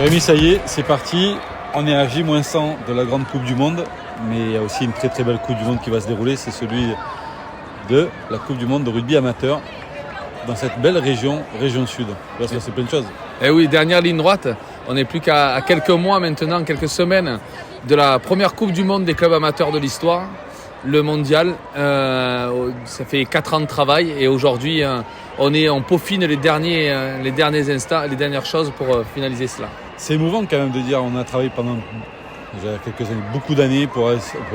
Jérémy, ça y est, c'est parti. On est à J-100 de la grande Coupe du Monde, mais il y a aussi une très très belle Coupe du Monde qui va se dérouler, c'est celui de la Coupe du Monde de rugby amateur dans cette belle région sud. Il va se passer plein de choses. Et oui, dernière ligne droite, on n'est plus qu'à quelques mois maintenant, quelques semaines de la première Coupe du Monde des clubs amateurs de l'histoire, le mondial. Ça fait 4 ans de travail et aujourd'hui on peaufine les derniers instants, les dernières choses pour finaliser cela. C'est émouvant quand même de dire on a travaillé pendant déjà quelques années, beaucoup d'années pour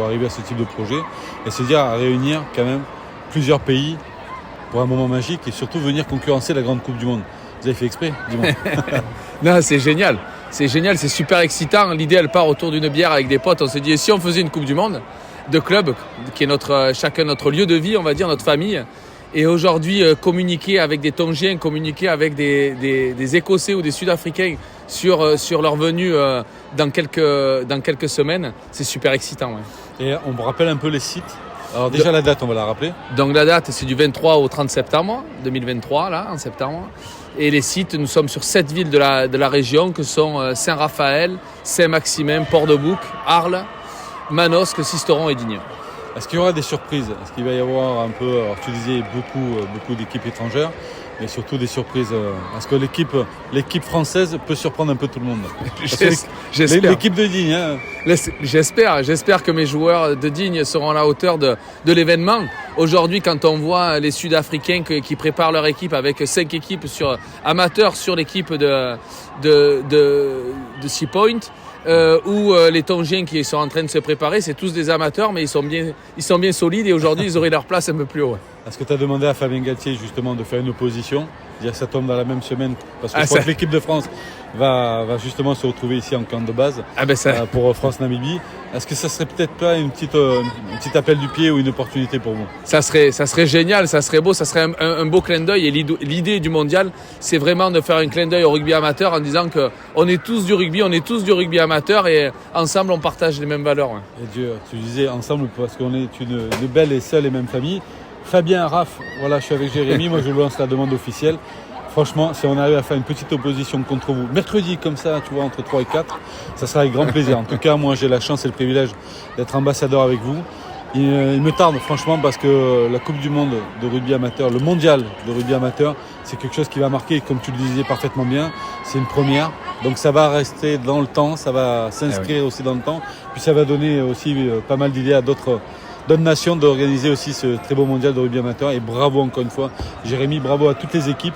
arriver à ce type de projet et se dire à réunir quand même plusieurs pays pour un moment magique et surtout venir concurrencer la grande Coupe du Monde. Vous avez fait exprès, dis-moi. Non, c'est génial, c'est super excitant. L'idée, elle part autour d'une bière avec des potes. On s'est dit, si on faisait une Coupe du Monde de clubs, qui est chacun notre lieu de vie, on va dire, notre famille, et aujourd'hui communiquer avec des Tongiens, communiquer avec des Écossais ou des Sud-Africains sur leur venue dans quelques semaines, c'est super excitant. Ouais. Et on me rappelle un peu les sites. Alors déjà la date, on va la rappeler. Donc la date, c'est du 23 au 30 septembre 2023, là, en septembre. Et les sites, nous sommes sur 7 villes de la région, que sont Saint-Raphaël, Saint-Maximin, Port-de-Bouc, Arles, Manosque, Sisteron et Digne. Est-ce qu'il y aura des surprises? Est-ce qu'il va y avoir un peu, alors tu disais beaucoup d'équipes étrangères, mais surtout des surprises. Est-ce que l'équipe française peut surprendre un peu tout le monde? J'espère. L'équipe de Digne. Hein. J'espère que mes joueurs de Digne seront à la hauteur de l'événement. Aujourd'hui, quand on voit les Sud-Africains qui préparent leur équipe avec 5 équipes amateurs sur l'équipe de 6 Point, ou les Tongiens qui sont en train de se préparer, c'est tous des amateurs, mais ils sont bien solides et aujourd'hui ils auraient leur place un peu plus haut. Est-ce que tu as demandé à Fabien Galtier justement de faire une opposition, dire que ça tombe dans la même semaine, parce que je crois que l'équipe de France va justement se retrouver ici en camp de base pour France-Namibie. Est-ce que ça serait peut-être pas un petit appel du pied ou une opportunité pour vous? Ça serait génial, ça serait beau, ça serait un beau clin d'œil. Et l'idée du mondial, c'est vraiment de faire un clin d'œil au rugby amateur en disant qu'on est tous du rugby amateur et ensemble on partage les mêmes valeurs. Ouais. Et Dieu, tu disais ensemble parce qu'on est une belle et seule et même famille. Fabien, Raph, voilà, je suis avec Jérémy, moi je vous lance la demande officielle. Franchement, si on arrive à faire une petite opposition contre vous, mercredi comme ça, tu vois, entre 3 et 4, ça sera avec grand plaisir. En tout cas, moi j'ai la chance et le privilège d'être ambassadeur avec vous. Il me tarde franchement parce que la Coupe du Monde de rugby amateur, le mondial de rugby amateur, c'est quelque chose qui va marquer, comme tu le disais parfaitement bien, c'est une première. Donc ça va rester dans le temps, ça va s'inscrire aussi dans le temps. Puis ça va donner aussi pas mal d'idées à d'autres nations d'organiser aussi ce très beau mondial de rugby amateur. Et bravo encore une fois, Jérémy, bravo à toutes les équipes.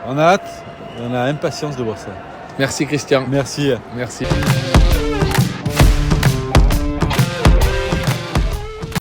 On a hâte, on a impatience de voir ça. Merci Christian. Merci. Merci.